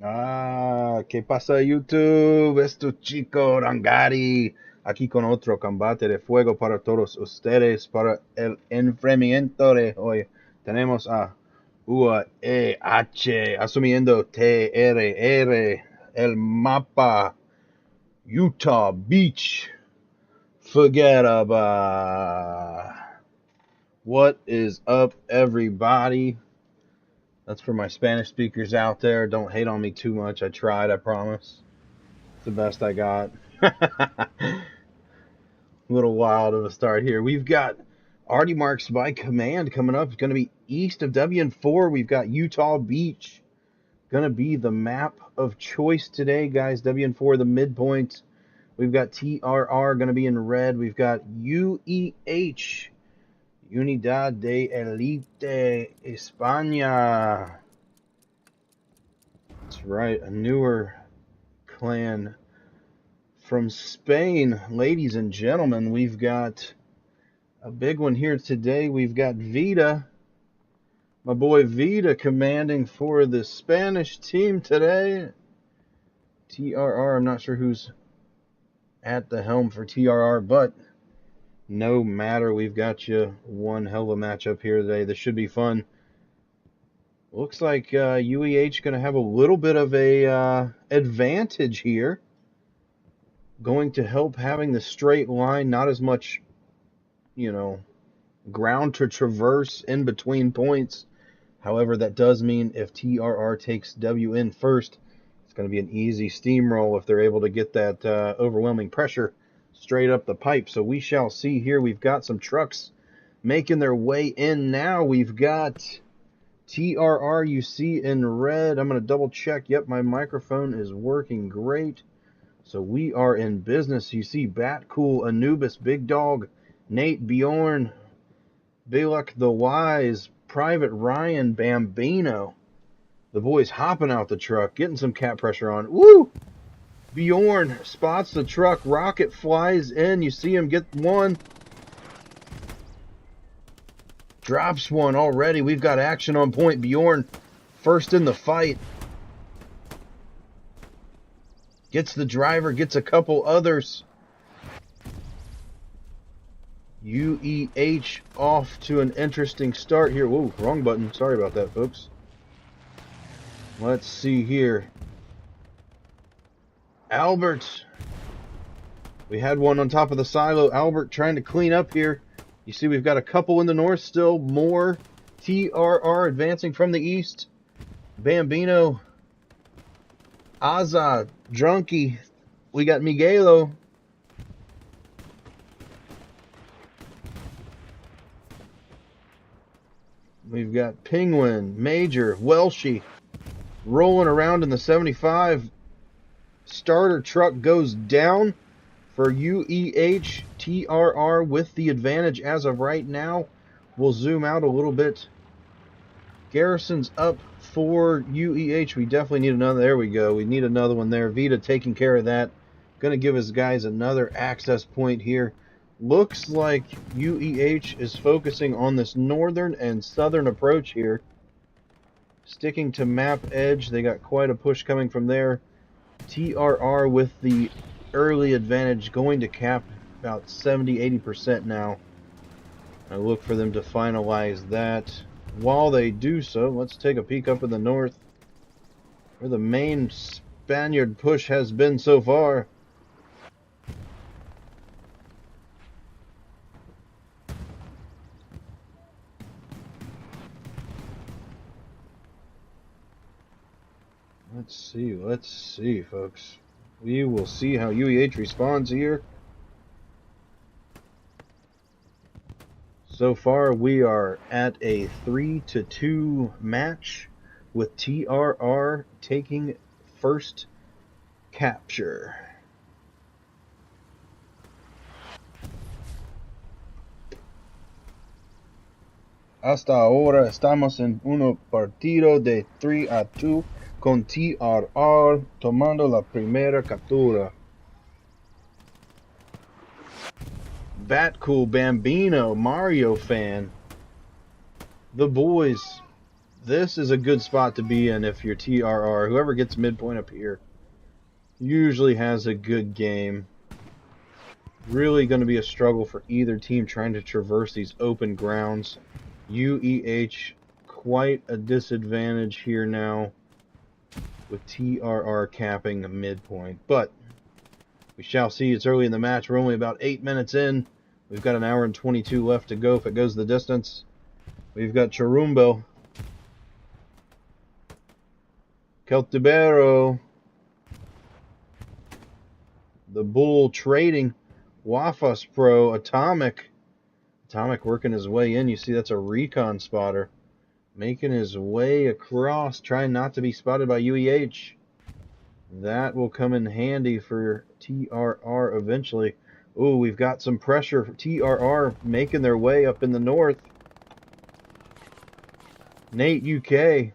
Ah, ¿qué pasa YouTube? Es tu chico Rangari, aquí con otro combate de fuego para todos ustedes, para el enfrentamiento de hoy. Tenemos a UEH asumiendo TRR, el mapa Utah Beach. Forget about. What is up, everybody? That's for my Spanish speakers out there. Don't hate on me too much. I tried, I promise. It's the best I got. A little wild of a start here. We've got Artie Marks by Command coming up. It's going to be east of WN4. We've got Utah Beach. Going to be the map of choice today, guys. WN4, the midpoint. We've got TRR going to be in red. We've got UEH, Unidad de Elite España. That's right, a newer clan from Spain. Ladies and gentlemen, we've got a big one here today. We've got Vita, my boy Vita, commanding for the Spanish team today. TRR, I'm not sure who's at the helm for TRR, but no matter, we've got you one hell of a matchup here today. This should be fun. Looks like UEH going to have a little bit of a advantage here. Going to help having the straight line, not as much, ground to traverse in between points. However, that does mean if TRR takes WN first, it's going to be an easy steamroll if they're able to get that overwhelming pressure straight up the pipe. So we shall see here. We've got some trucks making their way in now. We've got TRR you see in red. I'm going to double check. Yep, my microphone is working great. So we are in business. You see Bat Cool, Anubis, Big Dog, Nate, Bjorn, Balak the Wise, Private Ryan, Bambino. The boys hopping out the truck, getting some cap pressure on. Woo! Bjorn spots the truck. Rocket flies in. You see him get one. Drops one already. We've got action on point. Bjorn first in the fight. Gets the driver, gets a couple others. UEH off to an interesting start here. Whoa, wrong button. Sorry about that, folks. Let's see here. Albert. We had one on top of the silo. Albert trying to clean up here. You see we've got a couple in the north still. More TRR advancing from the east. Bambino. Aza. Drunky. We got Miguelo. We've got Penguin, Major, Welshie rolling around in the 75. Starter truck goes down for UEH. TRR with the advantage as of right now. We'll zoom out a little bit. Garrison's up for UEH. We definitely need another. There we go. We need another one there. Vita taking care of that. Going to give his guys another access point here. Looks like UEH is focusing on this northern and southern approach here. Sticking to map edge. They got quite a push coming from there. TRR with the early advantage, going to cap about 70-80% now. I look for them to finalize that. While they do so, let's take a peek up in the north, where the main Spaniard push has been so far. Let's see, folks. We will see how UEH responds here. So far, we are at a 3-2 match, with TRR taking first capture. Hasta ahora estamos en un partido de 3-2 con TRR tomando la primera captura. Batcool, Bambino, Mario fan. The boys This is a good spot to be in if you're TRR. Whoever gets midpoint up here usually has a good game. Really going to be a struggle for either team trying to traverse these open grounds. UEH quite a disadvantage here now with TRR capping the midpoint. But we shall see. It's early in the match. We're only about 8 minutes in. We've got an hour and 22 left to go if it goes the distance. We've got Chirumbo, Celtibero, the Bull trading, Wafas Pro, Atomic working his way in. You see that's a recon spotter. Making his way across, trying not to be spotted by UEH. That will come in handy for TRR eventually. Ooh, we've got some pressure for TRR making their way up in the north. Nate UK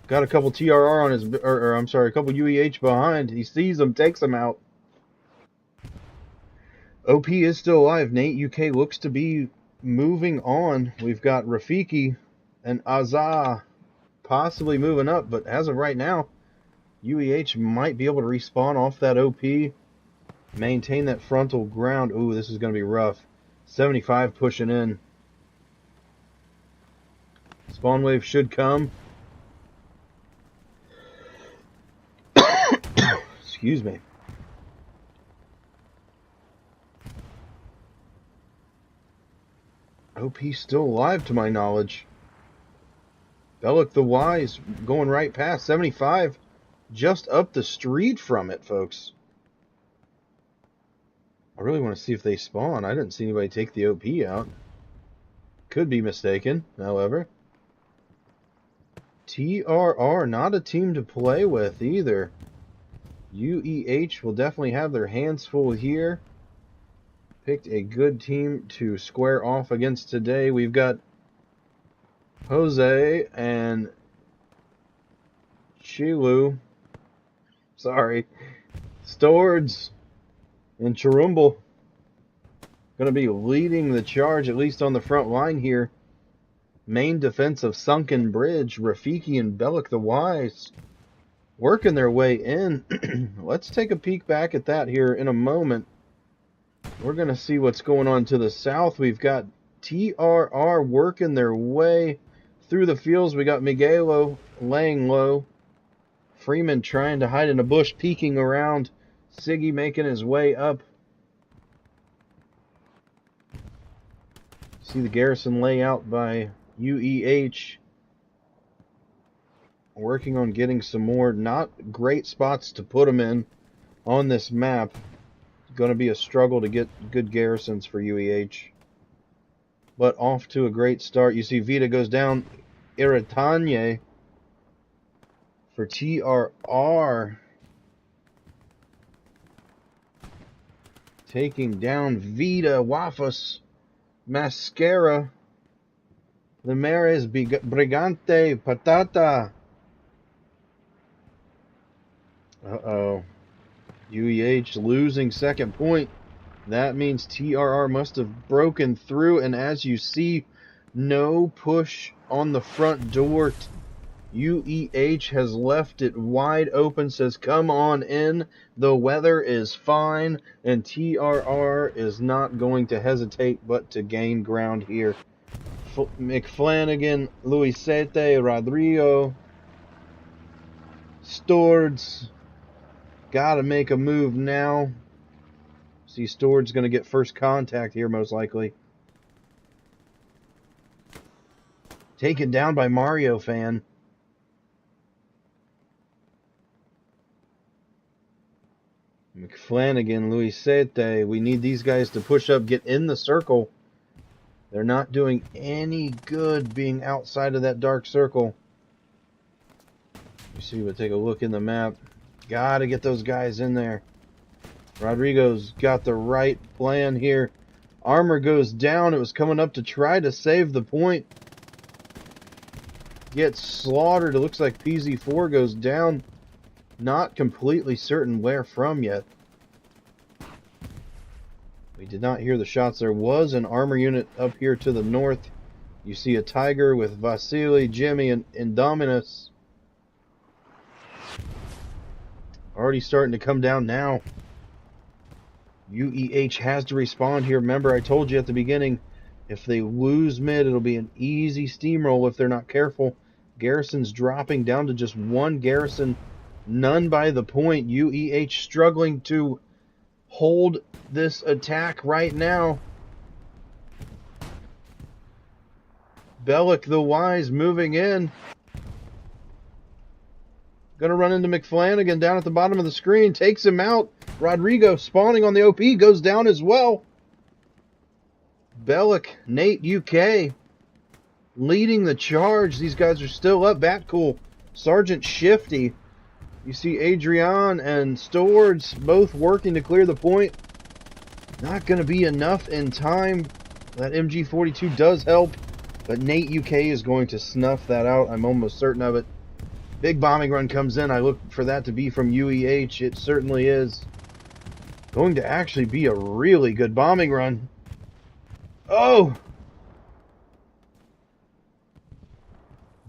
got a couple TRR on his, or I'm sorry, a couple UEH behind. He sees them, takes them out. OP is still alive. Nate UK looks to be moving on. We've got Rafiki and Azah possibly moving up, but as of right now, UEH might be able to respawn off that OP, maintain that frontal ground. Ooh, this is going to be rough. 75 pushing in. Spawn wave should come. Excuse me. OP still alive to my knowledge. Bellic the Wise going right past 75. Just up the street from it, folks. I really want to see if they spawn. I didn't see anybody take the OP out. Could be mistaken, however. TRR, not a team to play with either. UEH will definitely have their hands full here. Picked a good team to square off against today. We've got Jose and Chilu. Sorry. Stords and Chirumble going to be leading the charge, at least on the front line here. Main defense of Sunken Bridge, Rafiki and Bellic the Wise working their way in. Let's take a peek back at that here in a moment. We're going to see what's going on to the south. We've got TRR working their way through the fields. We got Miguelo laying low. Freeman trying to hide in a bush, peeking around. Siggy making his way up. See the garrison layout by UEH. Working on getting some more not great spots to put them in on this map. Going to be a struggle to get good garrisons for UEH. But off to a great start. You see Vita goes down. Iritanye for TRR. Taking down Vita, Wafas, Mascara, Limares, Brigante, Patata. Uh-oh. UEH losing second point. That means TRR must have broken through, and as you see, no push on the front door. UEH has left it wide open, says come on in, the weather is fine, and TRR is not going to hesitate but to gain ground here. McFlanagan, Luisete, Rodrigo, Stords, gotta make a move now. See, Stords going to get first contact here, most likely. Taken down by Mario Fan. McFlanagan, Luisete. We need these guys to push up, get in the circle. They're not doing any good being outside of that dark circle. You see, we'll take a look in the map. Gotta get those guys in there. Rodrigo's got the right plan here. Armor goes down. It was coming up to try to save the point. Gets slaughtered. It looks like PZ4 goes down. Not completely certain where from yet. We did not hear the shots. There was an armor unit up here to the north. You see a Tiger with Vasily, Jimmy, and Indominus. Already starting to come down now. UEH has to respond here. Remember, I told you at the beginning, if they lose mid, it'll be an easy steamroll if they're not careful. Garrison's dropping down to just one garrison, none by the point. UEH struggling to hold this attack right now. Bellick the Wise moving in. Gonna run into McFlanagan down at the bottom of the screen. Takes him out. Rodrigo spawning on the OP. Goes down as well. Bellick, Nate UK leading the charge. These guys are still up. Batcool, Sergeant Shifty. You see Adrian and Stords both working to clear the point. Not going to be enough in time. That MG42 does help, but Nate UK is going to snuff that out. I'm almost certain of it. Big bombing run comes in. I look for that to be from UEH. It certainly is. Going to actually be a really good bombing run. Oh!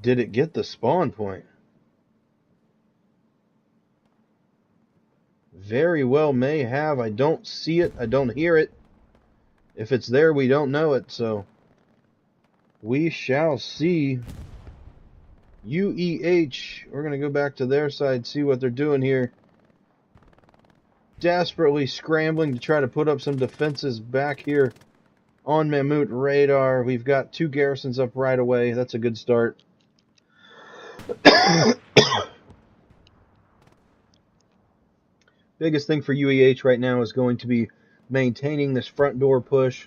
Did it get the spawn point? Very well may have. I don't see it. I don't hear it. If it's there, we don't know it. So we shall see. UEH, we're going to go back to their side, see what they're doing here. Desperately scrambling to try to put up some defenses back here on Mammoth radar. We've got 2 garrisons up right away. That's a good start. Biggest thing for UEH right now is going to be maintaining this front door push,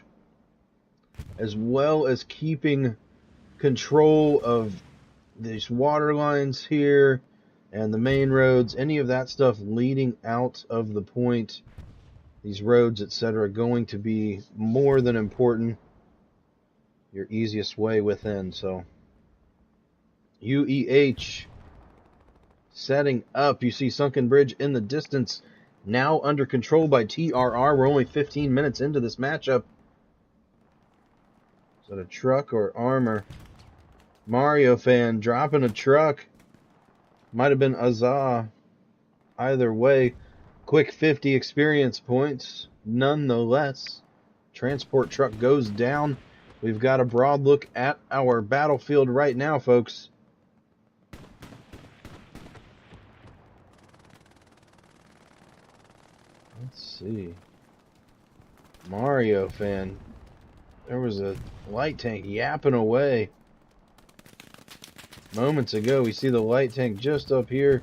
as well as keeping control of these water lines here and the main roads, any of that stuff leading out of the point. These roads, etc., going to be more than important. Your easiest way within. So UEH setting up. You see Sunken Bridge in the distance, now under control by TRR. We're only 15 minutes into this matchup. Is that a truck or armor? Mario fan dropping a truck. Might have been Azah. Either way, quick 50 experience points. Nonetheless, transport truck goes down. We've got a broad look at our battlefield right now, folks. Let's see. Mario fan. There was a light tank yapping away. Moments ago, we see the light tank just up here.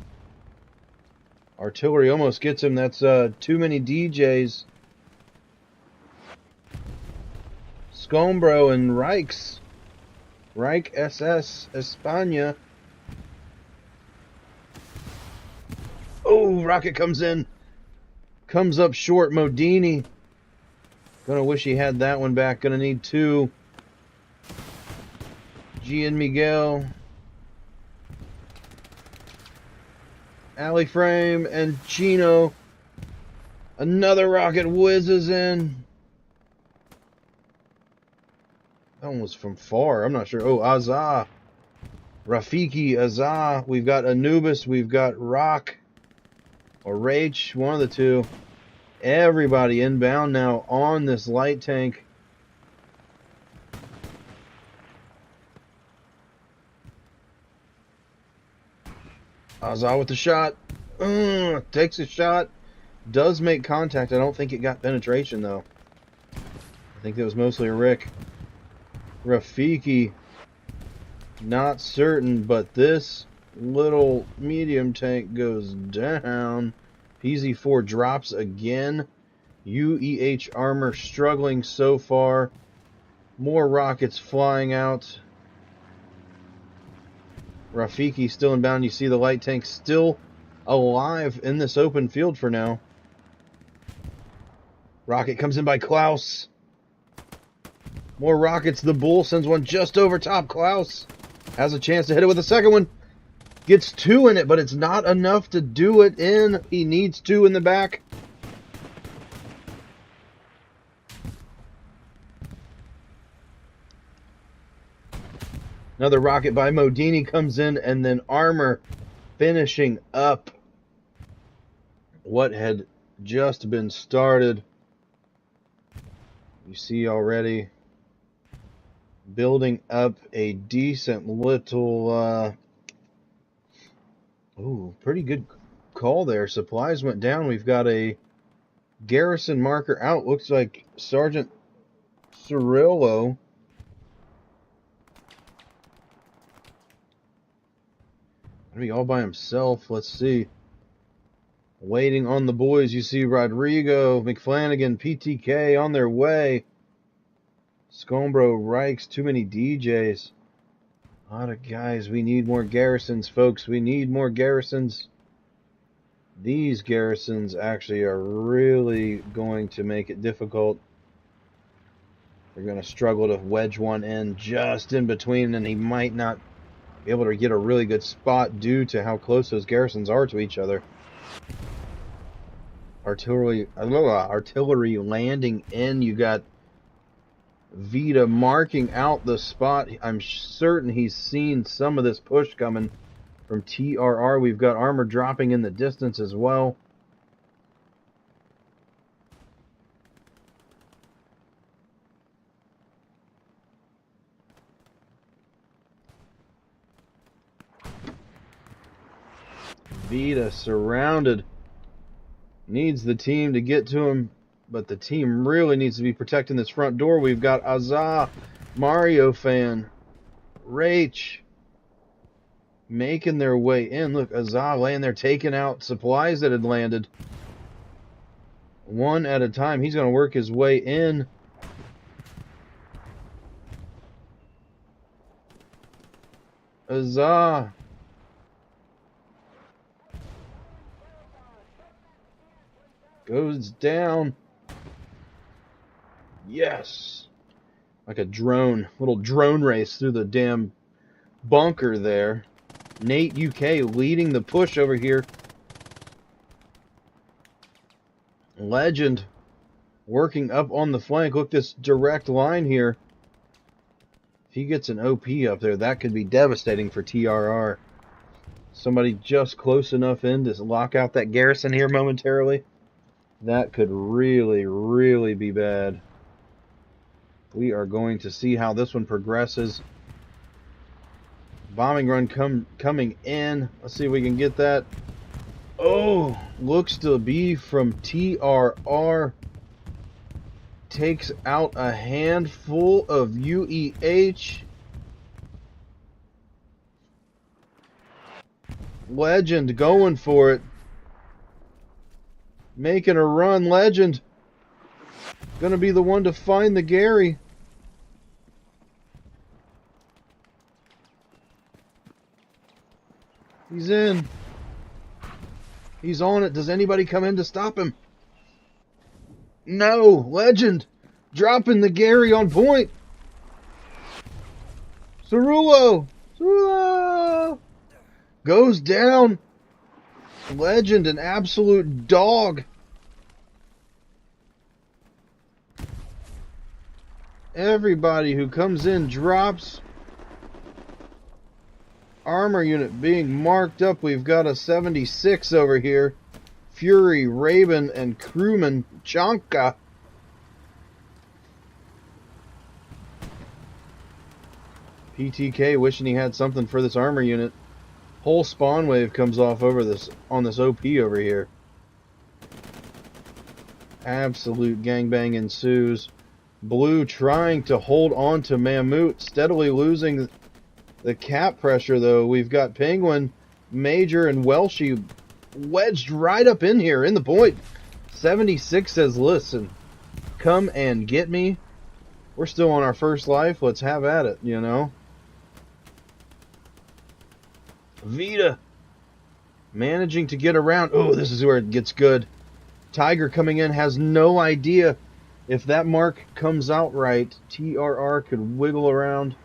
Artillery almost gets him. That's too many DJs. Scombro and Reichs. Reich SS España. Oh, rocket comes in. Comes up short. Modini. Gonna wish he had that one back. Gonna need 2. G and Miguel. Alley Frame and Chino. Another rocket whizzes in. That one was from far. I'm not sure. Oh, Azah. Rafiki, Azah. We've got Anubis. We've got Rock. Or Rach. One of the two. Everybody inbound now on this light tank. Azah with the shot. Takes a shot. Does make contact. I don't think it got penetration, though. I think that was mostly a Rick. Rafiki. Not certain, but this little medium tank goes down. PZ4 drops again. UEH armor struggling so far. More rockets flying out. Rafiki still inbound. You see the light tank still alive in this open field for now. Rocket comes in by Klaus. More rockets. The Bull sends one just over top. Klaus has a chance to hit it with a second one. Gets 2 in it, but it's not enough to do it in. He needs 2 in the back. Another rocket by Modini comes in, and then Armor finishing up what had just been started. You see already building up a decent little pretty good call there. Supplies went down. We've got a garrison marker out. Looks like Sergeant Cirillo. Gonna be all by himself. Let's see. Waiting on the boys. You see Rodrigo, McFlanagan, PTK on their way. Scombro, Reichs, too many DJs. A lot of guys. We need more garrisons, folks. We need more garrisons. These garrisons actually are really going to make it difficult. They're going to struggle to wedge one in just in between, and he might not be able to get a really good spot due to how close those garrisons are to each other. Artillery landing in. You got Vita marking out the spot. I'm certain he's seen some of this push coming from TRR. We've got Armor dropping in the distance as well. Vita surrounded. Needs the team to get to him, but the team really needs to be protecting this front door. We've got Azah, Mario fan, Rach making their way in. Look, Azah laying there taking out supplies that had landed. One at a time. He's going to work his way in. Azah. Goes down. Yes. Like a drone. Little drone race through the damn bunker there. Nate UK leading the push over here. Legend working up on the flank. Look, this direct line here. If he gets an OP up there, that could be devastating for TRR. Somebody just close enough in to lock out that garrison here momentarily. That could really, really be bad. We are going to see how this one progresses. Bombing run coming in. Let's see if we can get that. Oh, looks to be from TRR. Takes out a handful of UEH. Legend going for it. Making a run. Legend. Gonna be the one to find the Gary. He's in. He's on it. Does anybody come in to stop him? No. Legend. Dropping the Gary on point. Cirillo. Cirillo. Goes down. Legend, an absolute dog. Everybody who comes in drops. Armor unit being marked up. We've got a 76 over here. Fury, Raven, and crewman Chanka. PTK wishing he had something for this armor unit. Whole spawn wave comes off over this on this OP over here. Absolute gangbang ensues. Blue trying to hold on to Mammut, steadily losing the cap pressure though. We've got Penguin, Major, and Welshie wedged right up in here in the point. 76 says, listen, come and get me. We're still on our first life. Let's have at it, you know. Vita managing to get around. Oh, this is where it gets good. Tiger coming in has no idea if that mark comes out right. TRR could wiggle around.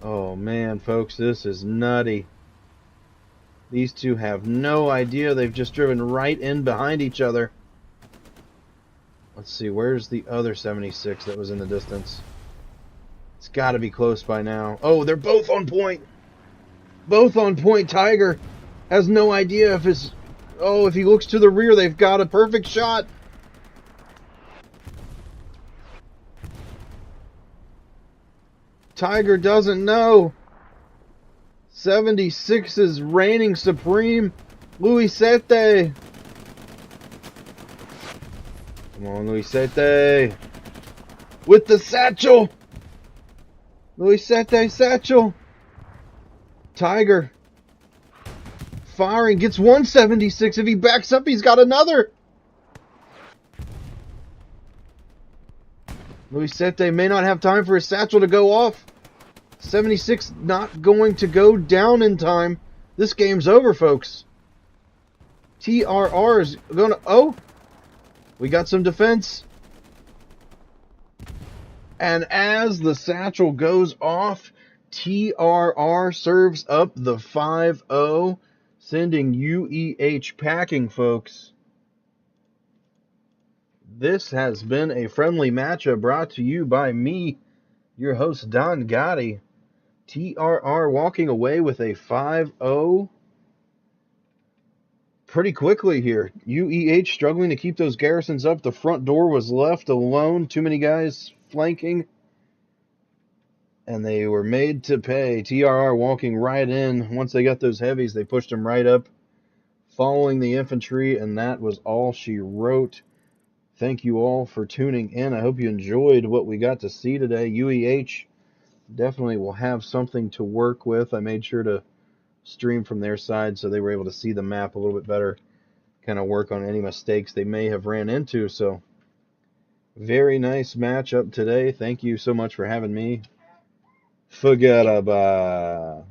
Oh man, folks, this is nutty. These two have no idea. They've just driven right in behind each other. Let's see, where's the other 76 that was in the distance? It's got to be close by now. Oh, they're both on point. Both on point. Tiger has no idea if his... Oh, if he looks to the rear, they've got a perfect shot. Tiger doesn't know. 76 is reigning supreme. Luisete. Come on, Luisete. With the satchel. Luisete satchel. Tiger. Firing. Gets 176. If he backs up, he's got another. Luisete may not have time for his satchel to go off. 76 not going to go down in time. This game's over, folks. TRR is going to... Oh! We got some defense. And as the satchel goes off, TRR serves up the 5-0, sending UEH packing, folks. This has been a friendly matchup brought to you by me, your host, Don Gotti. TRR walking away with a 5-0 pretty quickly here. UEH struggling to keep those garrisons up. The front door was left alone. Too many guys flanking. And they were made to pay. TRR walking right in. Once they got those heavies, they pushed them right up, following the infantry, and that was all she wrote. Thank you all for tuning in. I hope you enjoyed what we got to see today. UEH definitely will have something to work with. I made sure to stream from their side so they were able to see the map a little bit better, kind of work on any mistakes they may have ran into. So very nice matchup today. Thank you so much for having me. Forget about